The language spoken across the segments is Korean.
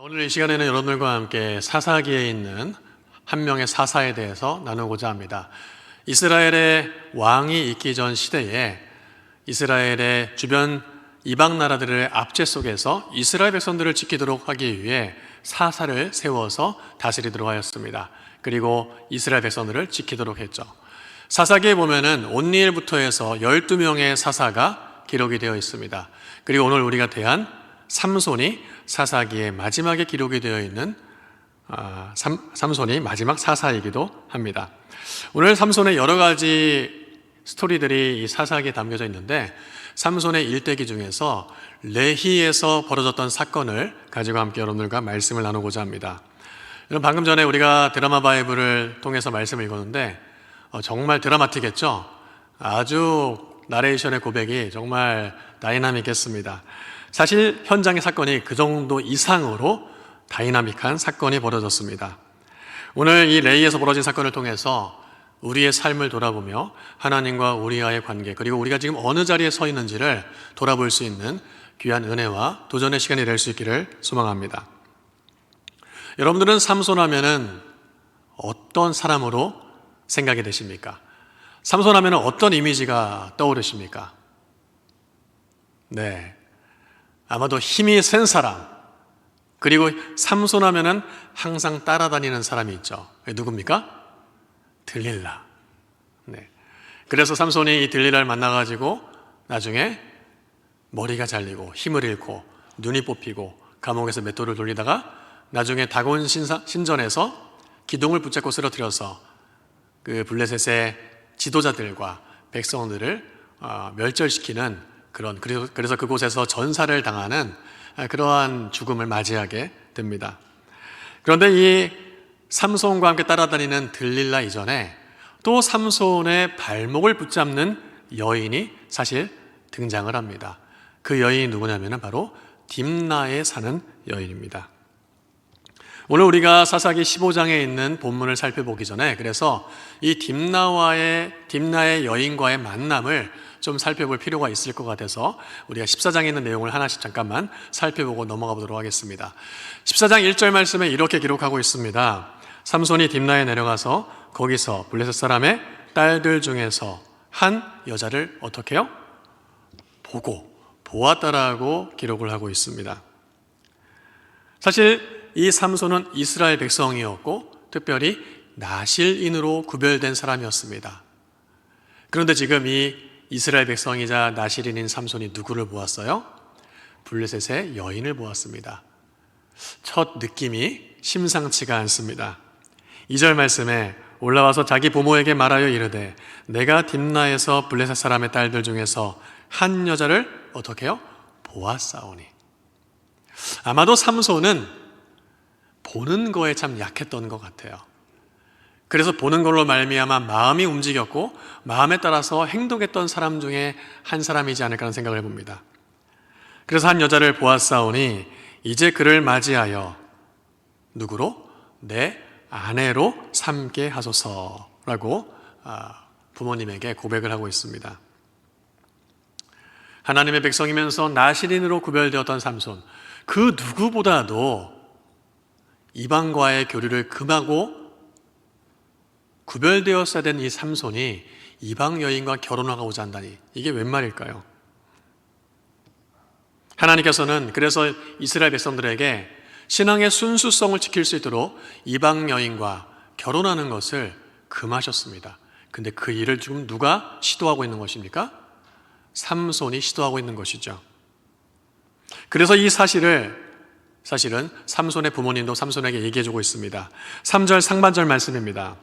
오늘 이 시간에는 여러분들과 함께 사사기에 있는 한 명의 사사에 대해서 나누고자 합니다. 이스라엘의 왕이 있기 전 시대에 이스라엘의 주변 이방 나라들의 압제 속에서 이스라엘 백성들을 지키도록 하기 위해 사사를 세워서 다스리도록 하였습니다. 그리고 이스라엘 백성들을 지키도록 했죠. 사사기에 보면은 온니엘부터 해서 12명의 사사가 기록이 되어 있습니다. 그리고 오늘 우리가 대한 삼손이 사사기의 마지막에 기록이 되어 있는 삼손이 마지막 사사이기도 합니다. 오늘 삼손의 여러 가지 스토리들이 이 사사기에 담겨져 있는데 삼손의 일대기 중에서 레히에서 벌어졌던 사건을 가지고 함께 여러분들과 말씀을 나누고자 합니다. 여러분, 방금 전에 우리가 드라마 바이블을 통해서 말씀을 읽었는데 정말 드라마틱했죠? 아주 나레이션의 고백이 정말 다이나믹했습니다. 사실 현장의 사건이 그 정도 이상으로 다이나믹한 사건이 벌어졌습니다. 오늘 이 레히에서 벌어진 사건을 통해서 우리의 삶을 돌아보며 하나님과 우리와의 관계, 그리고 우리가 지금 어느 자리에 서 있는지를 돌아볼 수 있는 귀한 은혜와 도전의 시간이 될 수 있기를 소망합니다. 여러분들은 삼손 하면은 어떤 사람으로 생각이 되십니까? 삼손 하면은 어떤 이미지가 떠오르십니까? 네, 아마도 힘이 센 사람, 그리고 삼손 하면은 항상 따라다니는 사람이 있죠. 누굽니까? 들릴라. 네. 그래서 삼손이 이 들릴라를 만나가지고 나중에 머리가 잘리고 힘을 잃고 눈이 뽑히고 감옥에서 맷돌을 돌리다가 나중에 다곤 신전에서 기둥을 붙잡고 쓰러뜨려서 그 블레셋의 지도자들과 백성들을 멸절시키는 그래서 그곳에서 전사를 당하는 그러한 죽음을 맞이하게 됩니다. 그런데 이 삼손과 함께 따라다니는 들릴라 이전에 또 삼손의 발목을 붙잡는 여인이 사실 등장을 합니다. 그 여인이 누구냐면 바로 딥나에 사는 여인입니다. 오늘 우리가 사사기 15장에 있는 본문을 살펴보기 전에 그래서 이 딥나의 여인과의 만남을 좀 살펴볼 필요가 있을 것 같아서 우리가 14장에 있는 내용을 하나씩 잠깐만 살펴보고 넘어가 보도록 하겠습니다. 14장 1절 말씀에 이렇게 기록하고 있습니다. 삼손이 딥나에 내려가서 거기서 블레셋 사람의 딸들 중에서 한 여자를 어떻게 해요? 보았다라고 기록을 하고 있습니다. 사실 이 삼손은 이스라엘 백성이었고 특별히 나실인으로 구별된 사람이었습니다. 그런데 지금 이 이스라엘 백성이자 나실인인 삼손이 누구를 보았어요? 블레셋의 여인을 보았습니다. 첫 느낌이 심상치가 않습니다. 2절 말씀에 올라와서 자기 부모에게 말하여 이르되 내가 딥나에서 블레셋 사람의 딸들 중에서 한 여자를 어떻게 해요? 보았사오니. 아마도 삼손은 보는 거에 참 약했던 것 같아요. 그래서 보는 걸로 말미암아 마음이 움직였고 마음에 따라서 행동했던 사람 중에 한 사람이지 않을까 하는 생각을 해봅니다. 그래서 한 여자를 보았사오니 이제 그를 맞이하여 누구로? 내 아내로 삼게 하소서라고 부모님에게 고백을 하고 있습니다. 하나님의 백성이면서 나실인으로 구별되었던 삼손, 그 누구보다도 이방과의 교류를 금하고 구별되었어야 된 이 삼손이 이방 여인과 결혼하고자 한다니 이게 웬 말일까요? 하나님께서는 그래서 이스라엘 백성들에게 신앙의 순수성을 지킬 수 있도록 이방 여인과 결혼하는 것을 금하셨습니다. 근데 그 일을 지금 누가 시도하고 있는 것입니까? 삼손이 시도하고 있는 것이죠. 그래서 이 사실은 삼손의 부모님도 삼손에게 얘기해주고 있습니다. 3절 상반절 말씀입니다.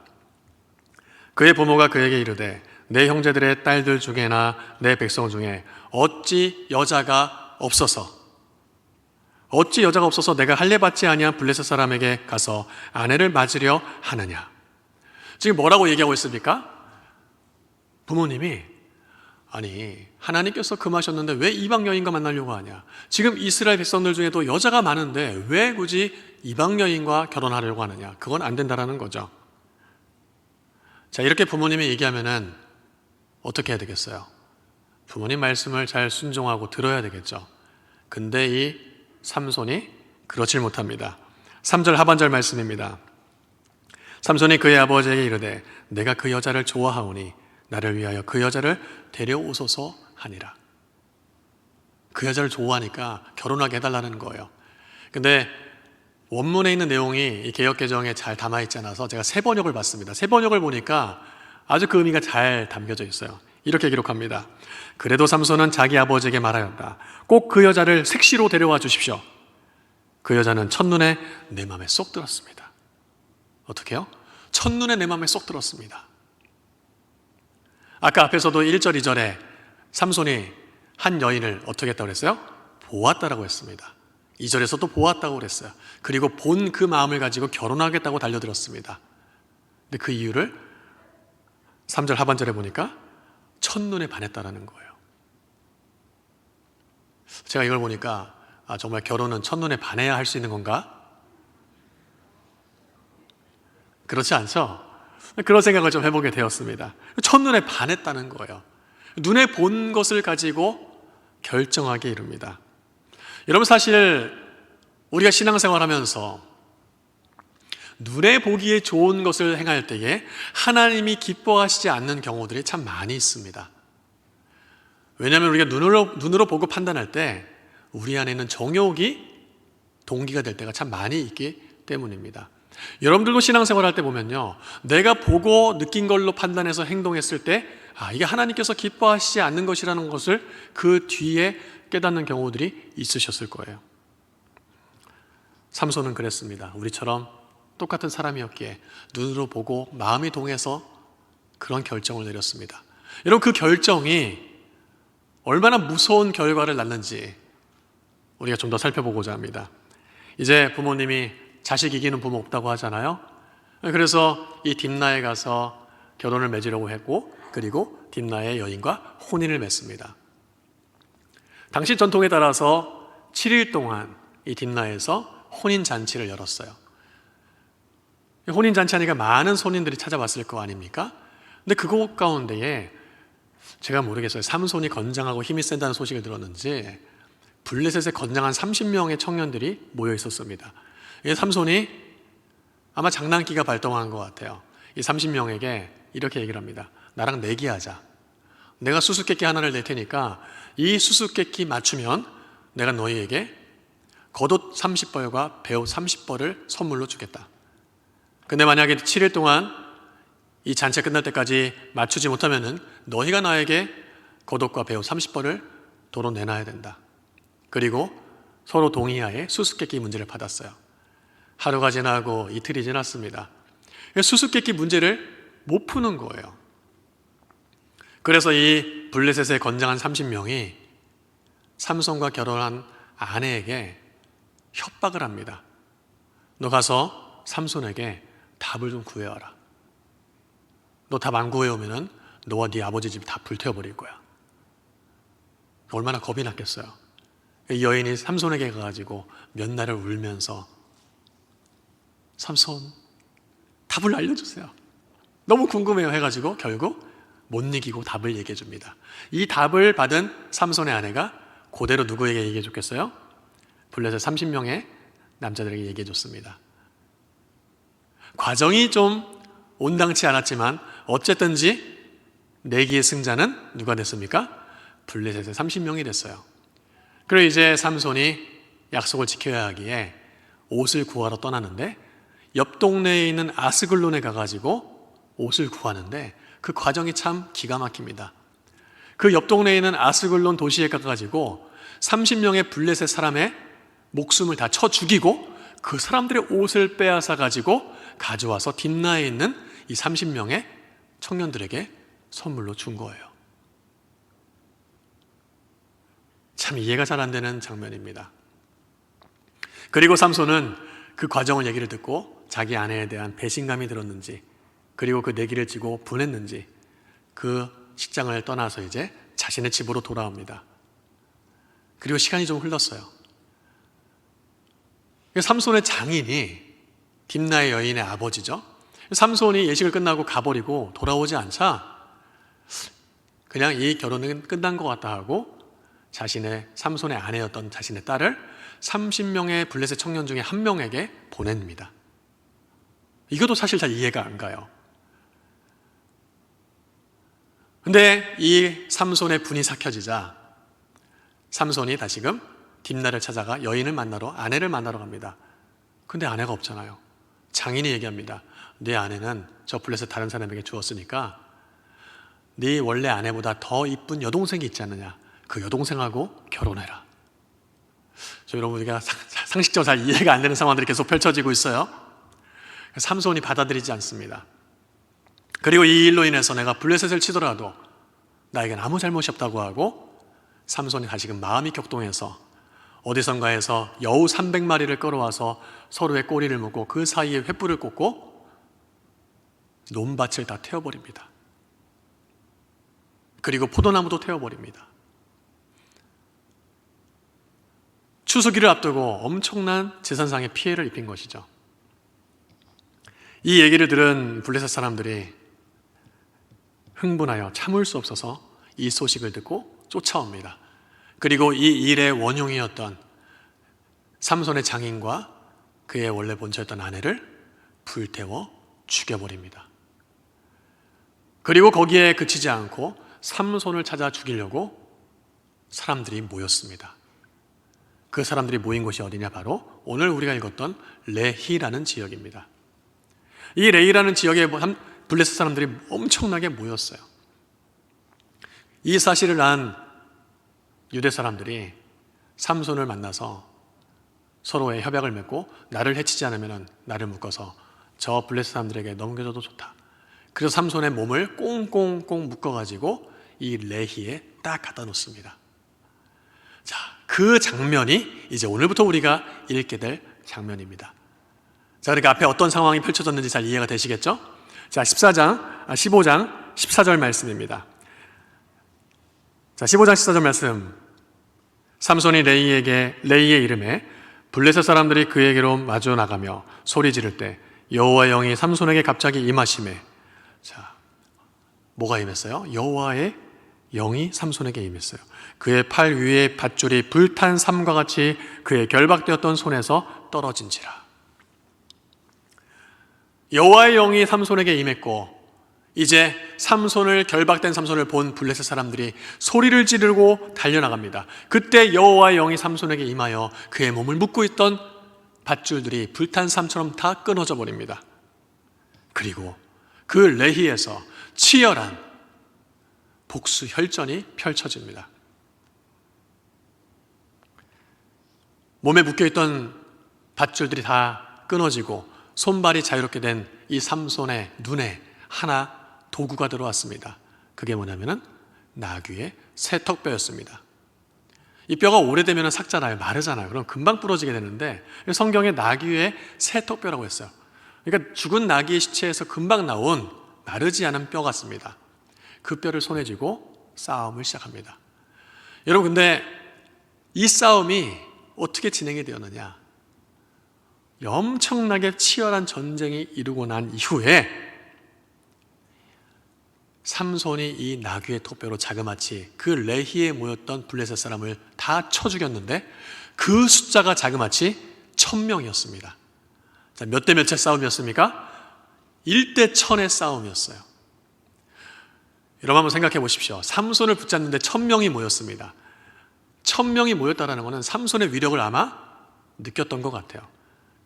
그의 부모가 그에게 이르되 내 형제들의 딸들 중에나 내 백성 중에 어찌 여자가 없어서 내가 할례받지 아니한 블레셋 사람에게 가서 아내를 맞으려 하느냐. 지금 뭐라고 얘기하고 있습니까? 부모님이 아니 하나님께서 금하셨는데 왜 이방 여인과 만나려고 하냐. 지금 이스라엘 백성들 중에도 여자가 많은데 왜 굳이 이방 여인과 결혼하려고 하느냐. 그건 안 된다라는 거죠. 자, 이렇게 부모님이 얘기하면은 어떻게 해야 되겠어요? 부모님 말씀을 잘 순종하고 들어야 되겠죠. 근데 이 삼손이 그렇지 못합니다. 3절 하반절 말씀입니다. 삼손이 그의 아버지에게 이르되 내가 그 여자를 좋아하오니 나를 위하여 그 여자를 데려오소서 하니라. 그 여자를 좋아하니까 결혼하게 해달라는 거예요. 근데 원문에 있는 내용이 이 개역개정에 잘 담아있지 않아서 제가 새 번역을 봤습니다. 새 번역을 보니까 아주 그 의미가 잘 담겨져 있어요. 이렇게 기록합니다. 그래도 삼손은 자기 아버지에게 말하였다. 꼭 그 여자를 색시로 데려와 주십시오. 그 여자는 첫눈에 내 마음에 쏙 들었습니다. 어떻게요? 첫눈에 내 마음에 쏙 들었습니다. 아까 앞에서도 1절, 2절에 삼손이 한 여인을 어떻게 했다고 그랬어요? 보았다라고 했습니다. 2절에서도 보았다고 그랬어요. 그리고 본 그 마음을 가지고 결혼하겠다고 달려들었습니다. 근데 그 이유를 3절 하반절에 보니까 첫눈에 반했다라는 거예요. 제가 이걸 보니까 정말 결혼은 첫눈에 반해야 할 수 있는 건가? 그렇지 않죠? 그런 생각을 좀 해보게 되었습니다. 첫눈에 반했다는 거예요. 눈에 본 것을 가지고 결정하게 이릅니다. 여러분, 사실 우리가 신앙생활 하면서 눈에 보기에 좋은 것을 행할 때에 하나님이 기뻐하시지 않는 경우들이 참 많이 있습니다. 왜냐하면 우리가 눈으로 보고 판단할 때 우리 안에 있는 정욕이 동기가 될 때가 참 많이 있기 때문입니다. 여러분들도 신앙생활 할 때 보면요, 내가 보고 느낀 걸로 판단해서 행동했을 때 이게 하나님께서 기뻐하시지 않는 것이라는 것을 그 뒤에 깨닫는 경우들이 있으셨을 거예요. 삼손은 그랬습니다. 우리처럼 똑같은 사람이었기에 눈으로 보고 마음이 동해서 그런 결정을 내렸습니다. 여러분, 그 결정이 얼마나 무서운 결과를 낳는지 우리가 좀 더 살펴보고자 합니다. 이제 부모님이 자식 이기는 부모 없다고 하잖아요. 그래서 이 딥나에 가서 결혼을 맺으려고 했고, 그리고 딥나의 여인과 혼인을 맺습니다. 당시 전통에 따라서 7일 동안 이 딥나에서 혼인잔치를 열었어요. 혼인잔치하니까 많은 손님들이 찾아왔을 거 아닙니까? 근데 그곳 가운데에 제가 모르겠어요. 삼손이 건장하고 힘이 센다는 소식을 들었는지 블레셋에 건장한 30명의 청년들이 모여 있었습니다. 삼손이 아마 장난기가 발동한 것 같아요. 이 30명에게 이렇게 얘기를 합니다. 나랑 내기하자. 내가 수수께끼 하나를 낼 테니까 이 수수께끼 맞추면 내가 너희에게 겉옷 30벌과 배옷 30벌을 선물로 주겠다. 근데 만약에 7일 동안 이 잔치 끝날 때까지 맞추지 못하면은 너희가 나에게 겉옷과 배옷 30벌을 도로 내놔야 된다. 그리고 서로 동의하에 수수께끼 문제를 받았어요. 하루가 지나고 이틀이 지났습니다. 수수께끼 문제를 못 푸는 거예요. 그래서 이 블레셋의 건장한 30명이 삼손과 결혼한 아내에게 협박을 합니다. 너 가서 삼손에게 답을 좀 구해와라. 너 답 안 구해오면 너와 네 아버지 집 다 불태워버릴 거야. 얼마나 겁이 났겠어요. 이 여인이 삼손에게 가가지고 몇 날을 울면서 삼손 답을 알려주세요. 너무 궁금해요 해가지고 결국 못 이기고 답을 얘기해 줍니다. 이 답을 받은 삼손의 아내가 그대로 누구에게 얘기해 줬겠어요? 블레셋 30명의 남자들에게 얘기해 줬습니다. 과정이 좀 온당치 않았지만 어쨌든지 내기의 승자는 누가 됐습니까? 블레셋의 30명이 됐어요. 그리고 이제 삼손이 약속을 지켜야 하기에 옷을 구하러 떠나는데 옆 동네에 있는 아스글론에 가가지고 옷을 구하는데 그 과정이 참 기가 막힙니다. 그 옆 동네에 있는 아스글론 도시에 가가지고 30명의 블레셋 사람의 목숨을 다 쳐 죽이고 그 사람들의 옷을 빼앗아 가지고 가져와서 딥나에 있는 이 30명의 청년들에게 선물로 준 거예요. 참 이해가 잘 안 되는 장면입니다. 그리고 삼손은 그 과정을 얘기를 듣고 자기 아내에 대한 배신감이 들었는지, 그리고 그 내기를 지고 분했는지 그 식장을 떠나서 이제 자신의 집으로 돌아옵니다. 그리고 시간이 좀 흘렀어요. 삼손의 장인이 딥나의 여인의 아버지죠. 삼손이 예식을 끝나고 가버리고 돌아오지 않자 그냥 이 결혼은 끝난 것 같다 하고 삼손의 아내였던 자신의 딸을 30명의 블레셋 청년 중에 한 명에게 보냅니다. 이것도 사실 잘 이해가 안 가요. 근데 이 삼손의 분이 삭혀지자 삼손이 다시금 딥나를 찾아가 여인을 만나러, 아내를 만나러 갑니다. 근데 아내가 없잖아요. 장인이 얘기합니다. 네 아내는 저 블레셋 다른 사람에게 주었으니까 네 원래 아내보다 더 이쁜 여동생이 있지 않느냐, 그 여동생하고 결혼해라. 여러분, 우리가 상식적으로 잘 이해가 안 되는 상황들이 계속 펼쳐지고 있어요. 삼손이 받아들이지 않습니다. 그리고 이 일로 인해서 내가 블레셋을 치더라도 나에겐 아무 잘못이 없다고 하고, 삼손이 다시금 마음이 격동해서 어디선가에서 여우 300마리를 끌어와서 서로의 꼬리를 묶고 그 사이에 횃불을 꽂고 논밭을 다 태워버립니다. 그리고 포도나무도 태워버립니다. 추수기를 앞두고 엄청난 재산상의 피해를 입힌 것이죠. 이 얘기를 들은 블레셋 사람들이 흥분하여 참을 수 없어서 이 소식을 듣고 쫓아옵니다. 그리고 이 일의 원흉이었던 삼손의 장인과 그의 원래 본처였던 아내를 불태워 죽여버립니다. 그리고 거기에 그치지 않고 삼손을 찾아 죽이려고 사람들이 모였습니다. 그 사람들이 모인 곳이 어디냐, 바로 오늘 우리가 읽었던 레히라는 지역입니다. 이 레히라는 지역에 블레셋 사람들이 엄청나게 모였어요. 이 사실을 안 유대 사람들이 삼손을 만나서 서로의 협약을 맺고 나를 해치지 않으면 나를 묶어서 저 블레셋 사람들에게 넘겨줘도 좋다. 그래서 삼손의 몸을 꽁꽁꽁 묶어가지고 이 레히에 딱 갖다 놓습니다. 자, 그 장면이 이제 오늘부터 우리가 읽게 될 장면입니다. 자, 그러니까 앞에 어떤 상황이 펼쳐졌는지 잘 이해가 되시겠죠? 자, 15장 14절 말씀입니다. 자, 15장 14절 말씀. 삼손이 레이의 이름에 블레셋 사람들이 그에게로 마주 나가며 소리 지를 때 여호와의 영이 삼손에게 갑자기 임하시매. 자, 뭐가 임했어요? 여호와의 영이 삼손에게 임했어요. 그의 팔 위에 밧줄이 불탄 삼과 같이 그의 결박되었던 손에서 떨어진지라. 여호와의 영이 삼손에게 임했고, 이제 결박된 삼손을 본 블레셋 사람들이 소리를 지르고 달려나갑니다. 그때 여호와의 영이 삼손에게 임하여 그의 몸을 묶고 있던 밧줄들이 불탄 삼처럼 다 끊어져 버립니다. 그리고 그 레히에서 치열한 복수 혈전이 펼쳐집니다. 몸에 묶여있던 밧줄들이 다 끊어지고 손발이 자유롭게 된 이 삼손의 눈에 하나 도구가 들어왔습니다. 그게 뭐냐면은 나귀의 새턱뼈였습니다. 이 뼈가 오래되면 삭잖아요. 마르잖아요. 그럼 금방 부러지게 되는데 성경에 나귀의 새턱뼈라고 했어요. 그러니까 죽은 나귀의 시체에서 금방 나온 마르지 않은 뼈 같습니다. 그 뼈를 손에 쥐고 싸움을 시작합니다. 여러분, 근데 이 싸움이 어떻게 진행이 되었느냐? 엄청나게 치열한 전쟁이 이루고 난 이후에 삼손이 이 나귀의 턱뼈로 자그마치 그 레히에 모였던 블레셋 사람을 다 쳐 죽였는데 그 숫자가 자그마치 1000명이었습니다. 자, 몇 대 몇의 싸움이었습니까? 1대 1000의 싸움이었어요. 여러분 한번 생각해 보십시오. 삼손을 붙잡는데 1000명이 모였습니다. 1000명이 모였다는 것은 삼손의 위력을 아마 느꼈던 것 같아요.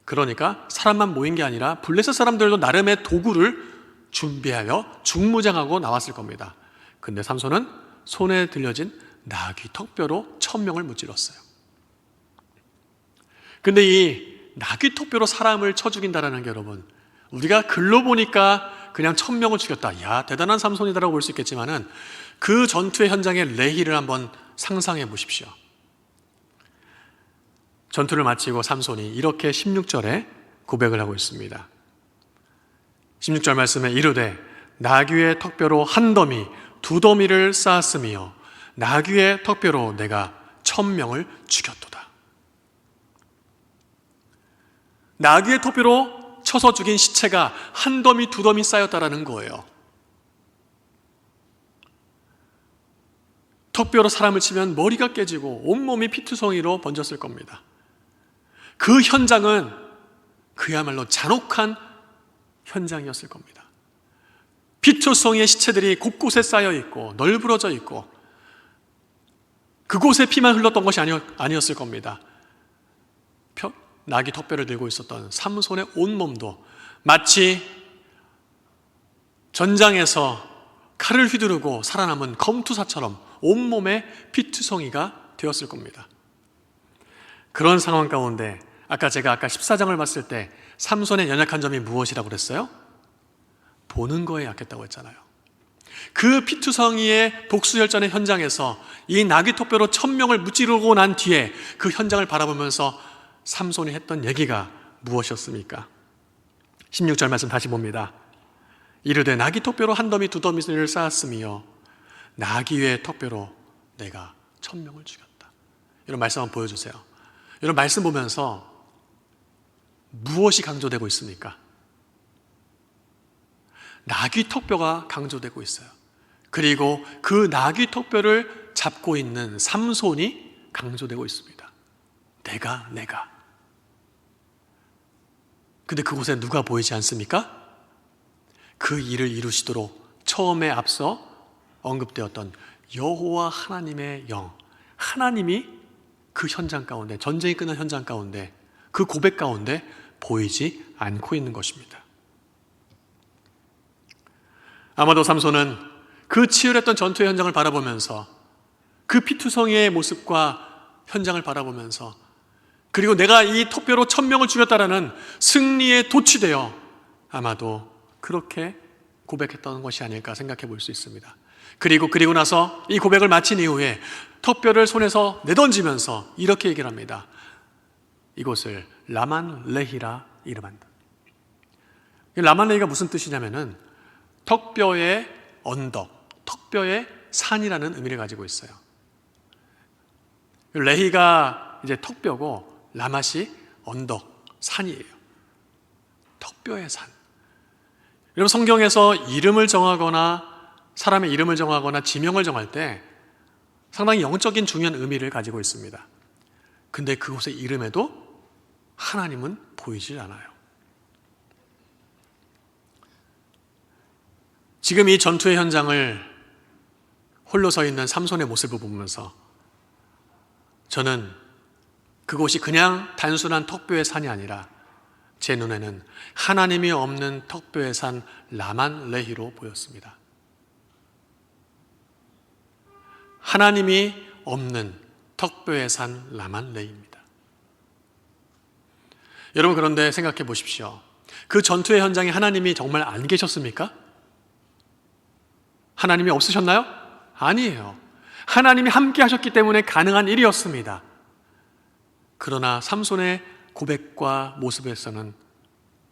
그러니까 사람만 모인 게 아니라 블레셋 사람들도 나름의 도구를 준비하여 중무장하고 나왔을 겁니다. 근데 삼손은 손에 들려진 나귀 턱뼈로 1000명을 무찔렀어요. 근데 이 나귀 턱뼈로 사람을 쳐 죽인다는 게, 여러분, 우리가 글로 보니까 그냥 1000명을 죽였다, 야 대단한 삼손이다라고 볼 수 있겠지만은 그 전투의 현장의 레히를 한번 상상해 보십시오. 전투를 마치고 삼손이 이렇게 16절에 고백을 하고 있습니다. 16절 말씀에 이르되 나귀의 턱뼈로 한 더미 두 더미를 쌓았으며 나귀의 턱뼈로 내가 1000명을 죽였도다. 나귀의 턱뼈로 쳐서 죽인 시체가 한 더미 두 더미 쌓였다라는 거예요. 턱뼈로 사람을 치면 머리가 깨지고 온몸이 피투성이로 번졌을 겁니다. 그 현장은 그야말로 잔혹한 현장이었을 겁니다. 피투성이의 시체들이 곳곳에 쌓여 있고 널브러져 있고 그곳에 피만 흘렀던 것이 아니었을 겁니다. 나귀 턱뼈를 들고 있었던 삼손의 온몸도 마치 전장에서 칼을 휘두르고 살아남은 검투사처럼 온몸에 피투성이가 되었을 겁니다. 그런 상황 가운데 제가 아까 14장을 봤을 때 삼손의 연약한 점이 무엇이라고 그랬어요? 보는 거에 약했다고 했잖아요. 그 피투성이의 복수혈전의 현장에서 이 나귀 턱뼈로 1000명을 무찌르고 난 뒤에 그 현장을 바라보면서 삼손이 했던 얘기가 무엇이었습니까? 16절 말씀 다시 봅니다. 이르되 나귀 턱뼈로 한 더미 두 더미를 쌓았으며 나귀의 턱뼈로 내가 1000명을 죽였다. 이런 말씀 한번 보여주세요. 이런 말씀 보면서 무엇이 강조되고 있습니까? 나귀 턱뼈가 강조되고 있어요. 그리고 그 나귀 턱뼈를 잡고 있는 삼손이 강조되고 있습니다. 내가. 근데 그곳에 누가 보이지 않습니까? 그 일을 이루시도록 처음에 앞서 언급되었던 여호와 하나님의 영, 하나님이 그 현장 가운데, 전쟁이 끝난 현장 가운데, 그 고백 가운데 보이지 않고 있는 것입니다. 아마도 삼손은 그 치열했던 전투의 현장을 바라보면서 그 피투성이의 모습과 현장을 바라보면서 그리고 내가 이 턱뼈로 1000명을 죽였다라는 승리에 도취되어 아마도 그렇게 고백했던 것이 아닐까 생각해 볼 수 있습니다. 그리고 나서 이 고백을 마친 이후에 턱뼈를 손에서 내던지면서 이렇게 얘기를 합니다. 이곳을 라만 레히라 이름한다. 라만 레히가 무슨 뜻이냐면은 턱뼈의 언덕, 턱뼈의 산이라는 의미를 가지고 있어요. 레히가 이제 턱뼈고 라맛이 언덕, 산이에요. 턱뼈의 산. 여러분 성경에서 이름을 정하거나 사람의 이름을 정하거나 지명을 정할 때 상당히 영적인 중요한 의미를 가지고 있습니다. 근데 그곳의 이름에도 하나님은 보이질 않아요. 지금 이 전투의 현장을 홀로 서 있는 삼손의 모습을 보면서 저는 그곳이 그냥 단순한 턱뼈의 산이 아니라 제 눈에는 하나님이 없는 턱뼈의 산 라만 레히로 보였습니다. 하나님이 없는 턱뼈의 산 라만 레히입니다. 여러분 그런데 생각해 보십시오. 그 전투의 현장에 하나님이 정말 안 계셨습니까? 하나님이 없으셨나요? 아니에요. 하나님이 함께 하셨기 때문에 가능한 일이었습니다. 그러나 삼손의 고백과 모습에서는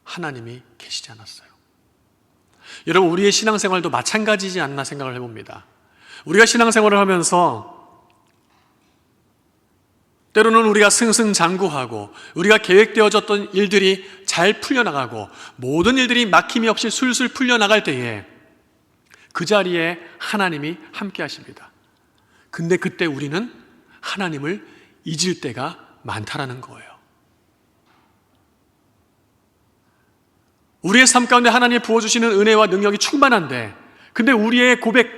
하나님이 계시지 않았어요. 여러분 우리의 신앙생활도 마찬가지지 않나 생각을 해봅니다. 우리가 신앙생활을 하면서 때로는 우리가 승승장구하고 우리가 계획되어졌던 일들이 잘 풀려나가고 모든 일들이 막힘이 없이 술술 풀려나갈 때에 그 자리에 하나님이 함께 하십니다. 근데 그때 우리는 하나님을 잊을 때가 많다라는 거예요. 우리의 삶 가운데 하나님이 부어주시는 은혜와 능력이 충만한데 근데 우리의 고백,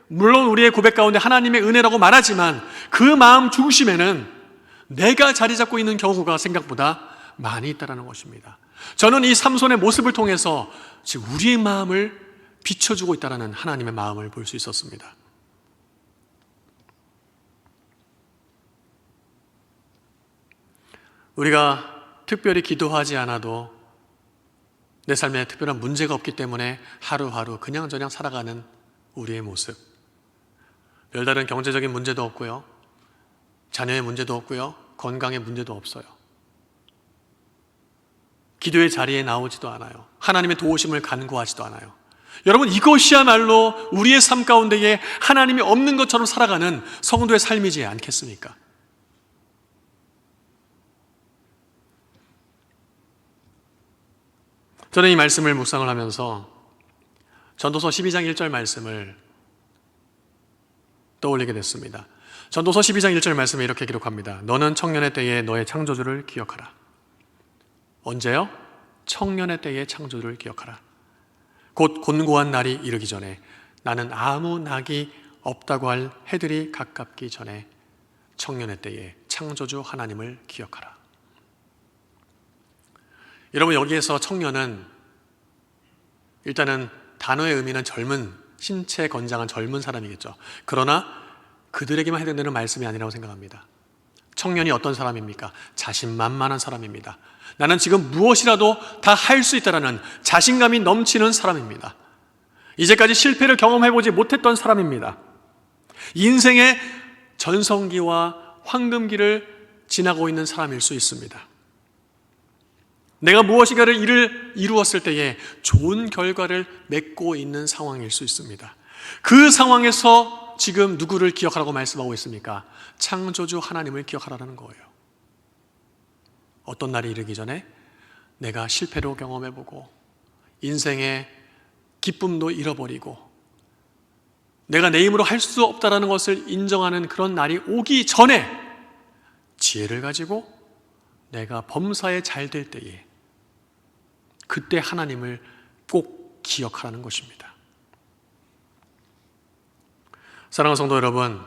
물론 우리의 고백 가운데 하나님의 은혜라고 말하지만 그 마음 중심에는 내가 자리 잡고 있는 경우가 생각보다 많이 있다는 것입니다. 저는 이 삼손의 모습을 통해서 지금 우리의 마음을 비춰주고 있다는 하나님의 마음을 볼 수 있었습니다. 우리가 특별히 기도하지 않아도 내 삶에 특별한 문제가 없기 때문에 하루하루 그냥저냥 살아가는 우리의 모습. 별다른 경제적인 문제도 없고요. 자녀의 문제도 없고요. 건강의 문제도 없어요. 기도의 자리에 나오지도 않아요. 하나님의 도우심을 간구하지도 않아요. 여러분 이것이야말로 우리의 삶 가운데에 하나님이 없는 것처럼 살아가는 성도의 삶이지 않겠습니까? 저는 이 말씀을 묵상을 하면서 전도서 12장 1절 말씀을 떠올리게 됐습니다. 전도서 12장 1절 말씀에 이렇게 기록합니다. 너는 청년의 때에 너의 창조주를 기억하라. 언제요? 청년의 때의 창조를 기억하라. 곧 곤고한 날이 이르기 전에 나는 아무 낙이 없다고 할 해들이 가깝기 전에 청년의 때에 창조주 하나님을 기억하라. 여러분, 여기에서 청년은 일단은 단어의 의미는 젊은, 신체 건장한 젊은 사람이겠죠. 그러나 그들에게만 해당되는 말씀이 아니라고 생각합니다. 청년이 어떤 사람입니까? 자신만만한 사람입니다. 나는 지금 무엇이라도 다 할 수 있다라는 자신감이 넘치는 사람입니다. 이제까지 실패를 경험해보지 못했던 사람입니다. 인생의 전성기와 황금기를 지나고 있는 사람일 수 있습니다. 내가 무엇인가를 일을 이루었을 때에 좋은 결과를 맺고 있는 상황일 수 있습니다. 그 상황에서 지금 누구를 기억하라고 말씀하고 있습니까? 창조주 하나님을 기억하라는 거예요. 어떤 날이 이르기 전에 내가 실패로 경험해보고 인생의 기쁨도 잃어버리고 내가 내 힘으로 할 수 없다는 것을 인정하는 그런 날이 오기 전에 지혜를 가지고 내가 범사에 잘 될 때에 그때 하나님을 꼭 기억하라는 것입니다. 사랑하는 성도 여러분,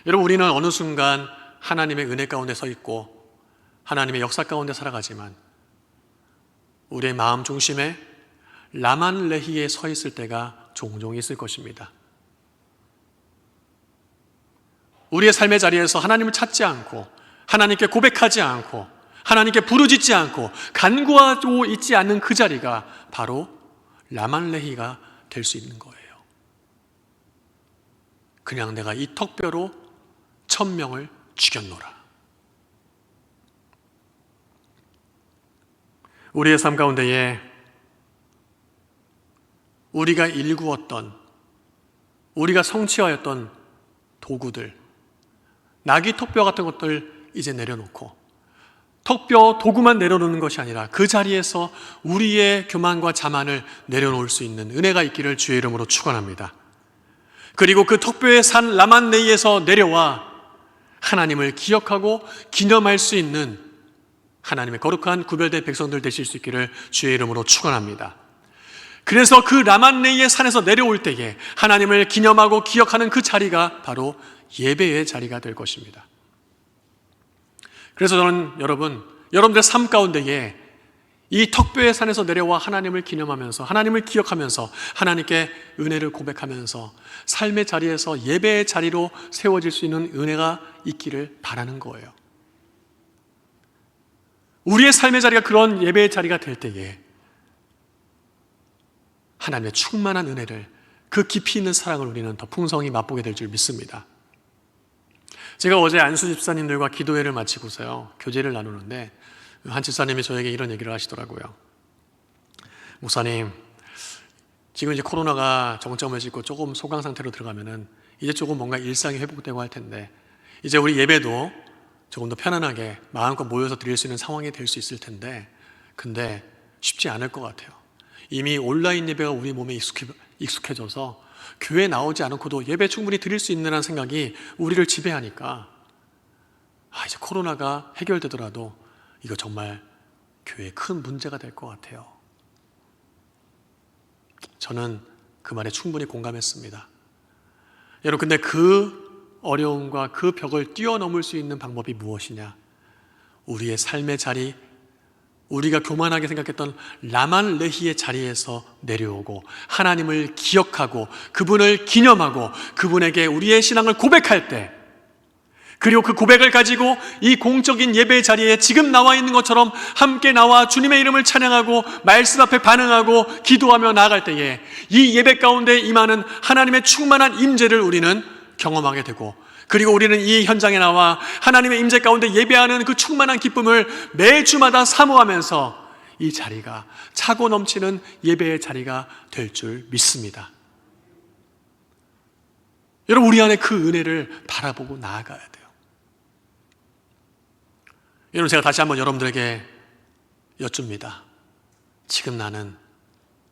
우리는 어느 순간 하나님의 은혜 가운데 서 있고 하나님의 역사 가운데 살아가지만 우리의 마음 중심에 라만 레히에 서 있을 때가 종종 있을 것입니다. 우리의 삶의 자리에서 하나님을 찾지 않고 하나님께 고백하지 않고 하나님께 부르짖지 않고 간구하고 있지 않는 그 자리가 바로 라만 레히가 될 수 있는 거예요. 그냥 내가 이 턱뼈로 1000명을 죽였노라. 우리의 삶 가운데에 우리가 일구었던, 우리가 성취하였던 도구들, 나귀 턱뼈 같은 것들 이제 내려놓고 턱뼈 도구만 내려놓는 것이 아니라 그 자리에서 우리의 교만과 자만을 내려놓을 수 있는 은혜가 있기를 주의 이름으로 축원합니다. 그리고 그 턱뼈의 산 라만네이에서 내려와 하나님을 기억하고 기념할 수 있는 하나님의 거룩한 구별된 백성들 되실 수 있기를 주의 이름으로 축원합니다. 그래서 그 라만네이의 산에서 내려올 때에 하나님을 기념하고 기억하는 그 자리가 바로 예배의 자리가 될 것입니다. 그래서 저는 여러분들의 삶 가운데에 이 턱뼈의 산에서 내려와 하나님을 기념하면서 하나님을 기억하면서 하나님께 은혜를 고백하면서 삶의 자리에서 예배의 자리로 세워질 수 있는 은혜가 있기를 바라는 거예요. 우리의 삶의 자리가 그런 예배의 자리가 될 때에 하나님의 충만한 은혜를, 그 깊이 있는 사랑을 우리는 더 풍성히 맛보게 될 줄 믿습니다. 제가 어제 안수 집사님들과 기도회를 마치고서요, 교제를 나누는데 한 집사님이 저에게 이런 얘기를 하시더라고요. 목사님, 지금 이제 코로나가 정점을 찍고 조금 소강 상태로 들어가면은 이제 조금 뭔가 일상이 회복되고 할 텐데 이제 우리 예배도 조금 더 편안하게 마음껏 모여서 드릴 수 있는 상황이 될 수 있을 텐데 근데 쉽지 않을 것 같아요. 이미 온라인 예배가 우리 몸에 익숙해져서 교회 나오지 않고도 예배 충분히 드릴 수 있는 생각이 우리를 지배하니까 이제 코로나가 해결되더라도 이거 정말 교회에 큰 문제가 될 것 같아요. 저는 그 말에 충분히 공감했습니다. 여러분, 근데 그 어려움과 그 벽을 뛰어넘을 수 있는 방법이 무엇이냐? 우리의 삶의 자리, 우리가 교만하게 생각했던 라만 레히의 자리에서 내려오고 하나님을 기억하고 그분을 기념하고 그분에게 우리의 신앙을 고백할 때, 그리고 그 고백을 가지고 이 공적인 예배의 자리에 지금 나와 있는 것처럼 함께 나와 주님의 이름을 찬양하고 말씀 앞에 반응하고 기도하며 나아갈 때에 이 예배 가운데 임하는 하나님의 충만한 임재를 우리는 경험하게 되고, 그리고 우리는 이 현장에 나와 하나님의 임재 가운데 예배하는 그 충만한 기쁨을 매주마다 사모하면서 이 자리가 차고 넘치는 예배의 자리가 될 줄 믿습니다. 여러분, 우리 안에 그 은혜를 바라보고 나아가야 돼요. 여러분, 제가 다시 한번 여러분들에게 여쭙니다. 지금 나는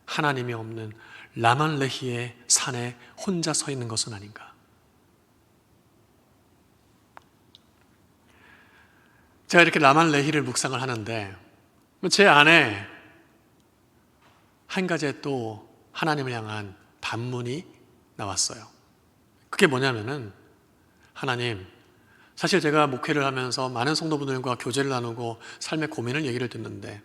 하나님이 없는 라만 레히의 산에 혼자 서 있는 것은 아닌가? 제가 이렇게 라만 레히를 묵상을 하는데 제 안에 한 가지 또 하나님을 향한 반문이 나왔어요. 그게 뭐냐면은, 하나님, 사실 제가 목회를 하면서 많은 성도분들과 교제를 나누고 삶의 고민을 얘기를 듣는데,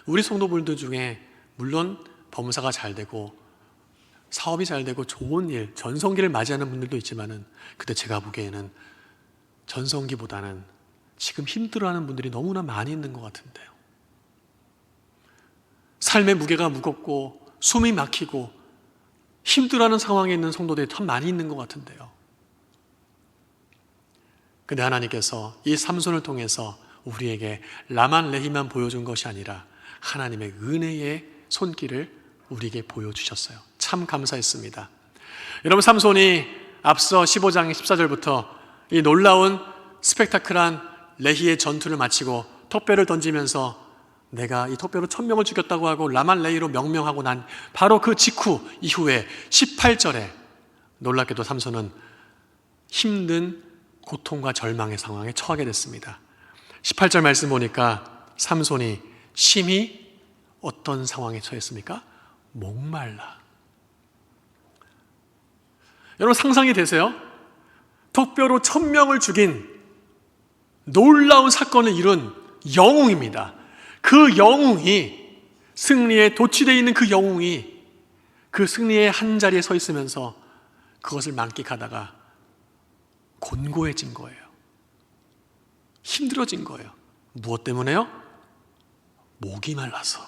우리 성도분들 중에 물론 범사가 잘 되고 사업이 잘 되고 좋은 일, 전성기를 맞이하는 분들도 있지만은, 근데 제가 보기에는 전성기보다는 지금 힘들어하는 분들이 너무나 많이 있는 것 같은데요. 삶의 무게가 무겁고 숨이 막히고 힘들어하는 상황에 있는 성도들이 참 많이 있는 것 같은데요. 근데 하나님께서 이 삼손을 통해서 우리에게 라만 레히만 보여준 것이 아니라 하나님의 은혜의 손길을 우리에게 보여주셨어요. 참 감사했습니다. 여러분, 삼손이 앞서 15장 14절부터 이 놀라운 스펙타클한 레히의 전투를 마치고 턱뼈를 던지면서 내가 이 턱뼈로 1000명을 죽였다고 하고 라만 레히로 명명하고 난 바로 그 직후 이후에 18절에 놀랍게도 삼손은 힘든 고통과 절망의 상황에 처하게 됐습니다. 18절 말씀 보니까 삼손이 심히 어떤 상황에 처했습니까? 목말라. 여러분, 상상이 되세요? 턱뼈로 1000명을 죽인 놀라운 사건을 이룬 영웅입니다. 그 영웅이, 승리에 도취되어 있는 그 영웅이 그 승리의 한 자리에 서 있으면서 그것을 만끽하다가 곤고해진 거예요. 힘들어진 거예요. 무엇 때문에요? 목이 말라서.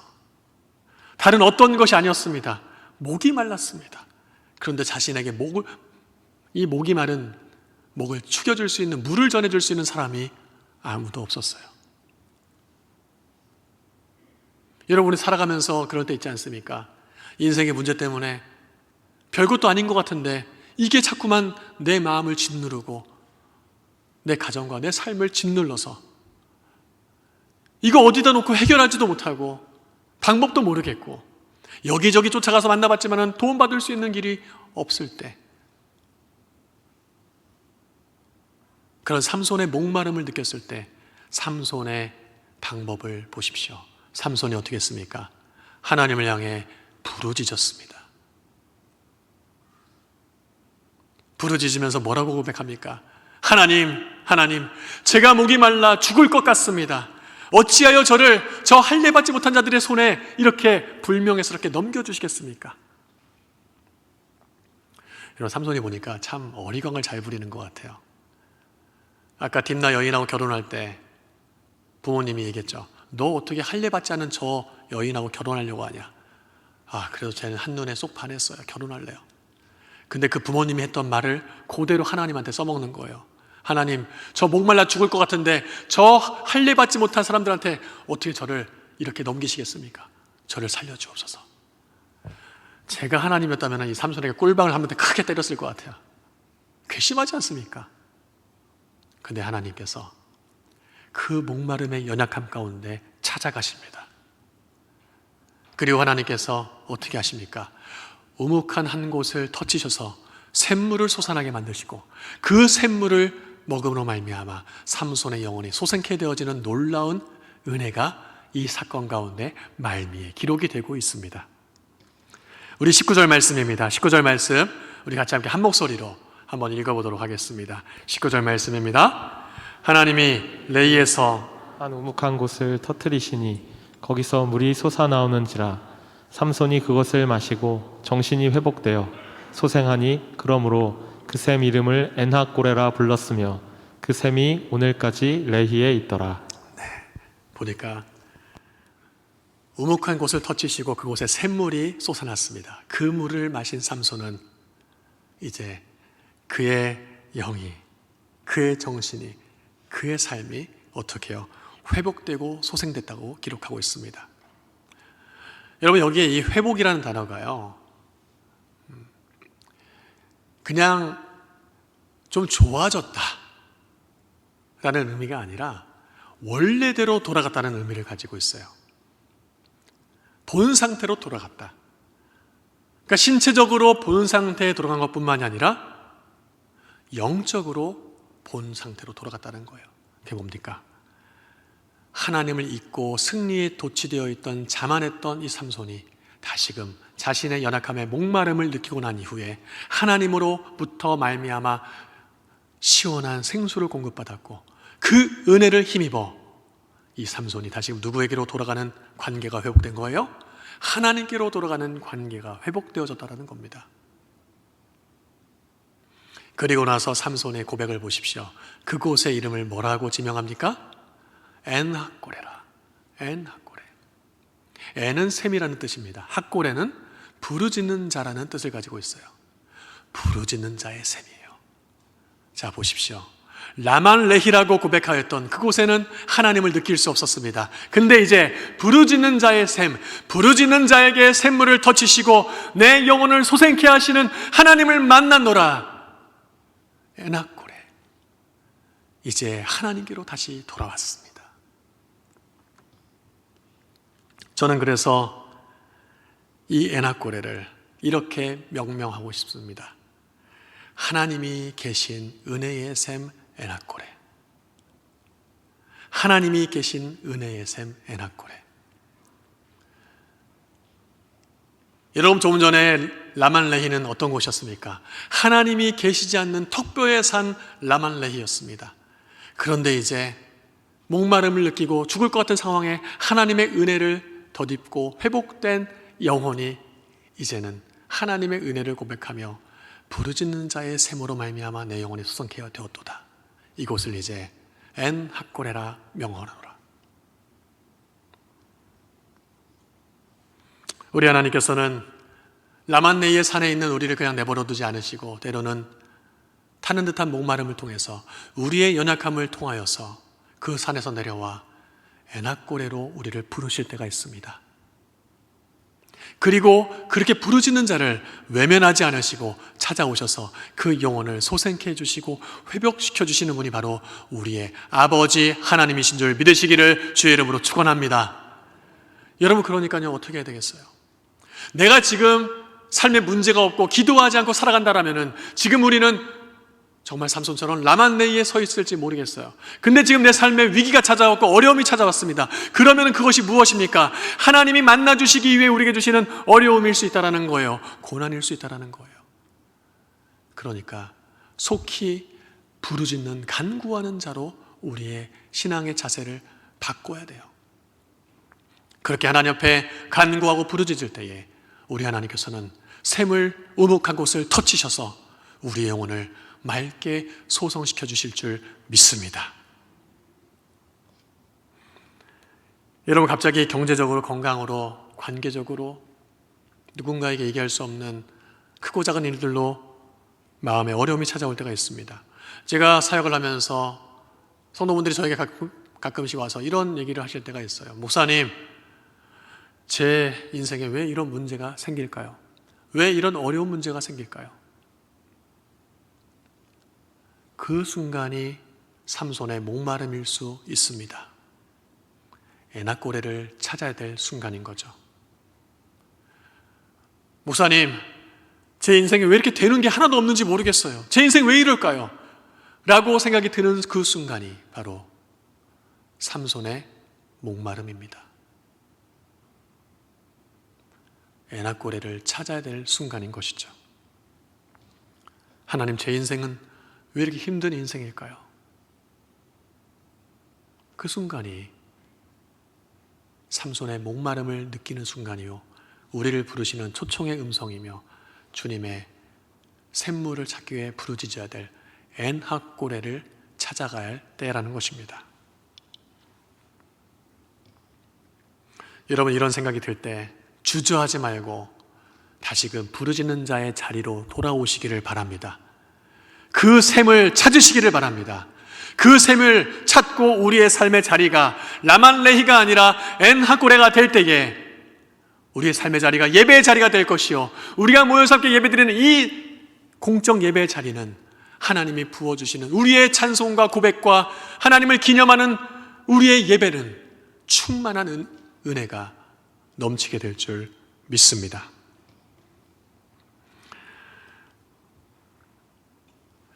다른 어떤 것이 아니었습니다. 목이 말랐습니다. 그런데 자신에게 이 목이 마른 목을 축여줄 수 있는, 물을 전해줄 수 있는 사람이 아무도 없었어요. 여러분이 살아가면서 그럴 때 있지 않습니까? 인생의 문제 때문에 별것도 아닌 것 같은데 이게 자꾸만 내 마음을 짓누르고 내 가정과 내 삶을 짓눌러서 이거 어디다 놓고 해결하지도 못하고 방법도 모르겠고 여기저기 쫓아가서 만나봤지만 도움받을 수 있는 길이 없을 때, 그런 삼손의 목마름을 느꼈을 때 삼손의 방법을 보십시오. 삼손이 어떻게 했습니까? 하나님을 향해 부르짖었습니다. 부르짖으면서 뭐라고 고백합니까? 하나님, 제가 목이 말라 죽을 것 같습니다. 어찌하여 저를 저 할례받지 못한 자들의 손에 이렇게 불명예스럽게 넘겨주시겠습니까? 여러분, 삼손이 보니까 참 어리광을 잘 부리는 것 같아요. 아까 딥나 여인하고 결혼할 때 부모님이 얘기했죠. 너 어떻게 할례받지 않은 저 여인하고 결혼하려고 하냐? 그래도 쟤는 한눈에 쏙 반했어요. 결혼할래요. 근데 그 부모님이 했던 말을 그대로 하나님한테 써먹는 거예요. 하나님, 저 목말라 죽을 것 같은데 저 할례받지 못한 사람들한테 어떻게 저를 이렇게 넘기시겠습니까? 저를 살려주옵소서. 제가 하나님이었다면 이 삼손에게 꿀방을 한 번 더 크게 때렸을 것 같아요. 괘씸하지 않습니까? 근데 하나님께서 그 목마름의 연약함 가운데 찾아가십니다. 그리고 하나님께서 어떻게 하십니까? 우묵한 한 곳을 터치셔서 샘물을 솟아나게 만드시고 그 샘물을 먹음으로 말미암아 삼손의 영혼이 솟게 되어지는 놀라운 은혜가 이 사건 가운데 말미에 기록이 되고 있습니다. 우리 19절 말씀입니다. 19절 말씀 우리 같이 함께 한 목소리로 한번 읽어보도록 하겠습니다. 19절 말씀입니다. 하나님이 레이에서 한 우묵한 곳을 터뜨리시니 거기서 물이 솟아나오는지라 삼손이 그것을 마시고 정신이 회복되어 소생하니 그러므로 그 샘 이름을 엔하꼬레라 불렀으며 그 샘이 오늘까지 레히에 있더라. 보니까 우묵한 곳을 터치시고 그곳에 샘물이 솟아났습니다. 그 물을 마신 삼손은 이제 그의 영이, 그의 정신이, 그의 삶이 어떻게 해요? 회복되고 소생됐다고 기록하고 있습니다. 여러분, 여기에 이 회복이라는 단어가요, 그냥 좀 좋아졌다 라는 의미가 아니라 원래대로 돌아갔다는 의미를 가지고 있어요. 본 상태로 돌아갔다. 그러니까 신체적으로 본 상태에 돌아간 것뿐만이 아니라 영적으로 본 상태로 돌아갔다는 거예요. 그게 뭡니까? 하나님을 잊고 승리에 도취되어 있던 자만했던 이 삼손이 다시금 자신의 연약함에 목마름을 느끼고 난 이후에 하나님으로부터 말미암아 시원한 생수를 공급받았고 그 은혜를 힘입어 이 삼손이 다시 누구에게로 돌아가는 관계가 회복된 거예요? 하나님께로 돌아가는 관계가 회복되어졌다는 겁니다. 그리고 나서 삼손의 고백을 보십시오. 그곳의 이름을 뭐라고 지명합니까? 엔하꼬레라. 엔하꼬레. 엔은 샘이라는 뜻입니다. 핫고레는 부르짖는 자라는 뜻을 가지고 있어요. 부르짖는 자의 샘이에요. 자, 보십시오. 라만레히라고 고백하였던 그곳에는 하나님을 느낄 수 없었습니다. 근데 이제 부르짖는 자의 샘, 부르짖는 자에게 샘물을 터치시고 내 영혼을 소생케 하시는 하나님을 만났노라. 에나꼬레. 이제 하나님께로 다시 돌아왔습니다. 저는 그래서 이 에나꼬레를 이렇게 명명하고 싶습니다. 하나님이 계신 은혜의 샘 에나꼬레. 하나님이 계신 은혜의 샘 에나꼬레. 여러분, 조금 전에 라만레히는 어떤 곳이었습니까? 하나님이 계시지 않는 턱뼈에 산 라만레히였습니다. 그런데 이제 목마름을 느끼고 죽을 것 같은 상황에 하나님의 은혜를 덧입고 회복된 영혼이 이제는 하나님의 은혜를 고백하며 부르짖는 자의 샘으로 말미암아 내 영혼이 소성케 되었도다. 이곳을 이제 엔하꼬레라 명하노라. 우리 하나님께서는 라만네이의 산에 있는 우리를 그냥 내버려 두지 않으시고 때로는 타는 듯한 목마름을 통해서 우리의 연약함을 통하여서 그 산에서 내려와 에나꼬레로 우리를 부르실 때가 있습니다. 그리고 그렇게 부르짖는 자를 외면하지 않으시고 찾아오셔서 그 영혼을 소생케 해주시고 회복시켜 주시는 분이 바로 우리의 아버지 하나님이신 줄 믿으시기를 주의 이름으로 축원합니다. 여러분, 그러니까요, 어떻게 해야 되겠어요? 내가 지금 삶에 문제가 없고 기도하지 않고 살아간다라면은 지금 우리는 정말 삼손처럼 라만네이에 서 있을지 모르겠어요. 근데 지금 내 삶에 위기가 찾아왔고 어려움이 찾아왔습니다. 그러면 그것이 무엇입니까? 하나님이 만나주시기 위해 우리에게 주시는 어려움일 수 있다는 거예요. 고난일 수 있다는 거예요. 그러니까 속히 부르짖는 간구하는 자로 우리의 신앙의 자세를 바꿔야 돼요. 그렇게 하나님 앞에 간구하고 부르짖을 때에 우리 하나님께서는 샘을 우묵한 곳을 터치셔서 우리의 영혼을 맑게 소성시켜 주실 줄 믿습니다. 여러분, 갑자기 경제적으로, 건강으로, 관계적으로 누군가에게 얘기할 수 없는 크고 작은 일들로 마음에 어려움이 찾아올 때가 있습니다. 제가 사역을 하면서 성도분들이 저에게 가끔씩 와서 이런 얘기를 하실 때가 있어요. 목사님, 제 인생에 왜 이런 문제가 생길까요? 왜 이런 어려운 문제가 생길까요? 그 순간이 삼손의 목마름일 수 있습니다. 에나꼬레를 찾아야 될 순간인 거죠. 목사님, 제 인생에 왜 이렇게 되는 게 하나도 없는지 모르겠어요. 제 인생 왜 이럴까요? 라고 생각이 드는 그 순간이 바로 삼손의 목마름입니다. 에나꼬레를 찾아야 될 순간인 것이죠. 하나님, 제 인생은 왜 이렇게 힘든 인생일까요? 그 순간이 삼손의 목마름을 느끼는 순간이요, 우리를 부르시는 초청의 음성이며 주님의 샘물을 찾기 위해 부르짖어야 될 엔하꼬레를 찾아가야 할 때라는 것입니다. 여러분, 이런 생각이 들 때 주저하지 말고 다시금 부르짖는 자의 자리로 돌아오시기를 바랍니다. 그 샘을 찾으시기를 바랍니다. 그 샘을 찾고 우리의 삶의 자리가 라만레히가 아니라 엔하꼬레가 될 때에 우리의 삶의 자리가 예배의 자리가 될 것이요, 우리가 모여서 함께 예배드리는 이 공적 예배의 자리는 하나님이 부어주시는 우리의 찬송과 고백과 하나님을 기념하는 우리의 예배는 충만한 은혜가 넘치게 될 줄 믿습니다.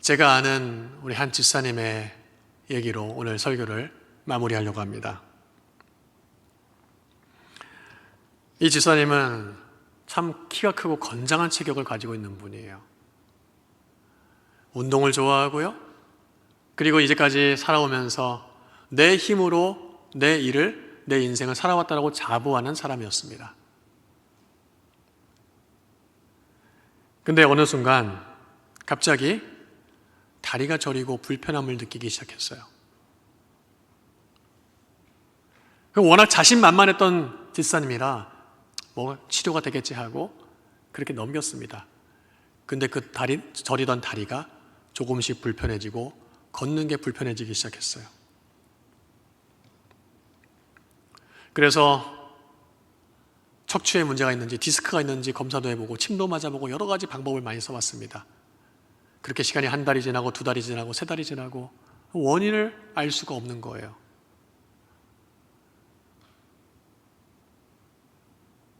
제가 아는 우리 한 집사님의 얘기로 오늘 설교를 마무리하려고 합니다. 이 집사님은 참 키가 크고 건장한 체격을 가지고 있는 분이에요. 운동을 좋아하고요. 그리고 이제까지 살아오면서 내 힘으로 내 일을, 내 인생을 살아왔다고 자부하는 사람이었습니다. 근데 어느 순간 갑자기 다리가 저리고 불편함을 느끼기 시작했어요. 워낙 자신만만했던 집사님이라 뭐 치료가 되겠지 하고 그렇게 넘겼습니다. 근데 그 저리던 다리가 조금씩 불편해지고 걷는 게 불편해지기 시작했어요. 그래서 척추에 문제가 있는지 디스크가 있는지 검사도 해보고 침도 맞아보고 여러 가지 방법을 많이 써봤습니다. 그렇게 시간이 한 달이 지나고 두 달이 지나고 세 달이 지나고 원인을 알 수가 없는 거예요.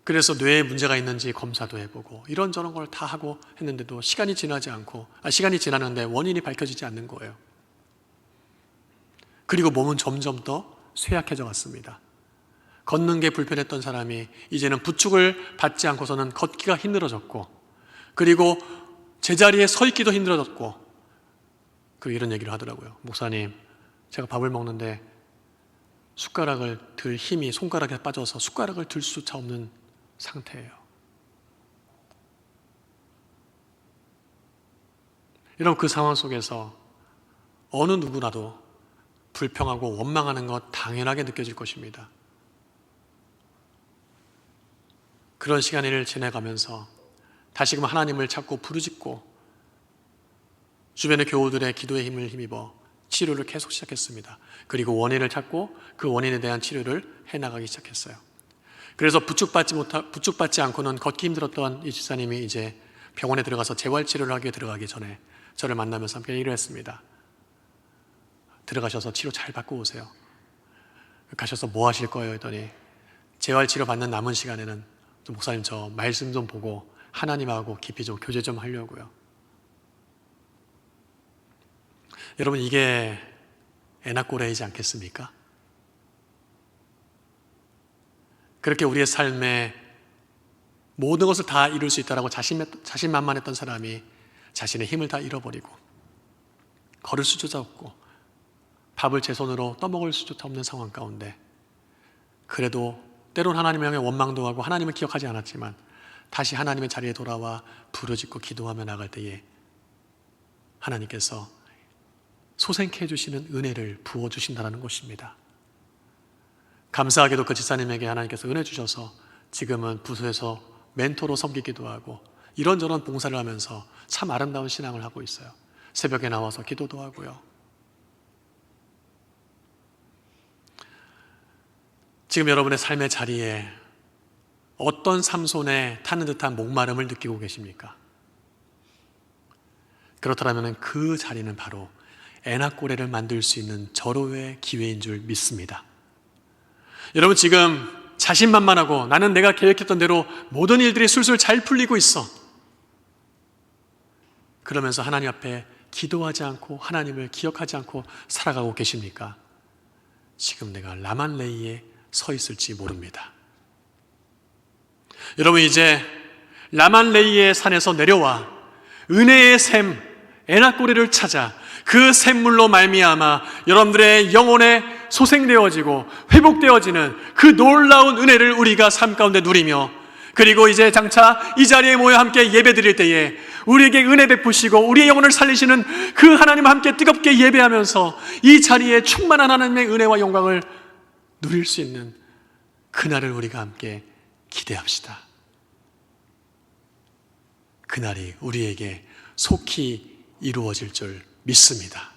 그래서 뇌에 문제가 있는지 검사도 해보고 이런저런 걸 다 하고 했는데도 시간이 지나는데 원인이 밝혀지지 않는 거예요. 그리고 몸은 점점 더 쇠약해져 갔습니다. 걷는 게 불편했던 사람이 이제는 부축을 받지 않고서는 걷기가 힘들어졌고, 그리고 제자리에 서 있기도 힘들어졌고, 그리고 이런 얘기를 하더라고요. 목사님, 제가 밥을 먹는데 숟가락을 들 힘이 손가락에 빠져서 숟가락을 들 수조차 없는 상태예요. 여러분, 그 상황 속에서 어느 누구라도 불평하고 원망하는 것 당연하게 느껴질 것입니다. 그런 시간을 지내가면서 다시금 하나님을 찾고 부르짖고 주변의 교우들의 기도의 힘을 힘입어 치료를 계속 시작했습니다. 그리고 원인을 찾고 그 원인에 대한 치료를 해나가기 시작했어요. 그래서 부축받지 않고는 걷기 힘들었던 이 집사님이 이제 병원에 들어가서 재활치료를 하기 들어가기 전에 저를 만나면서 함께 얘기를 했습니다. 들어가셔서 치료 잘 받고 오세요. 가셔서 뭐 하실 거예요? 했더니 재활치료 받는 남은 시간에는 목사님, 저 말씀 좀 보고 하나님하고 깊이 좀 교제 좀 하려고요. 여러분, 이게 에나꼬레이지 않겠습니까? 그렇게 우리의 삶에 모든 것을 다 이룰 수 있다라고 자신만만했던 사람이 자신의 힘을 다 잃어버리고 걸을 수조차 없고 밥을 제 손으로 떠먹을 수조차 없는 상황 가운데, 그래도 때론 하나님을 향해 원망도 하고 하나님을 기억하지 않았지만 다시 하나님의 자리에 돌아와 부르짖고 기도하며 나갈 때에 하나님께서 소생케 해주시는 은혜를 부어주신다는 것입니다. 감사하게도 그 집사님에게 하나님께서 은혜 주셔서 지금은 부서에서 멘토로 섬기기도 하고 이런저런 봉사를 하면서 참 아름다운 신앙을 하고 있어요. 새벽에 나와서 기도도 하고요. 지금 여러분의 삶의 자리에 어떤 삼손에 타는 듯한 목마름을 느끼고 계십니까? 그렇다면 그 자리는 바로 에나꼬레를 만들 수 있는 절호의 기회인 줄 믿습니다. 여러분, 지금 자신만만하고 나는 내가 계획했던 대로 모든 일들이 술술 잘 풀리고 있어. 그러면서 하나님 앞에 기도하지 않고 하나님을 기억하지 않고 살아가고 계십니까? 지금 내가 라만레이에 서 있을지 모릅니다. 여러분, 이제 라만레이의 산에서 내려와 은혜의 샘 에나꼬레를 찾아 그 샘물로 말미암아 여러분들의 영혼에 소생되어지고 회복되어지는 그 놀라운 은혜를 우리가 삶 가운데 누리며, 그리고 이제 장차 이 자리에 모여 함께 예배 드릴 때에 우리에게 은혜 베푸시고 우리의 영혼을 살리시는 그 하나님과 함께 뜨겁게 예배하면서 이 자리에 충만한 하나님의 은혜와 영광을 누릴 수 있는 그날을 우리가 함께 기대합시다. 그날이 우리에게 속히 이루어질 줄 믿습니다.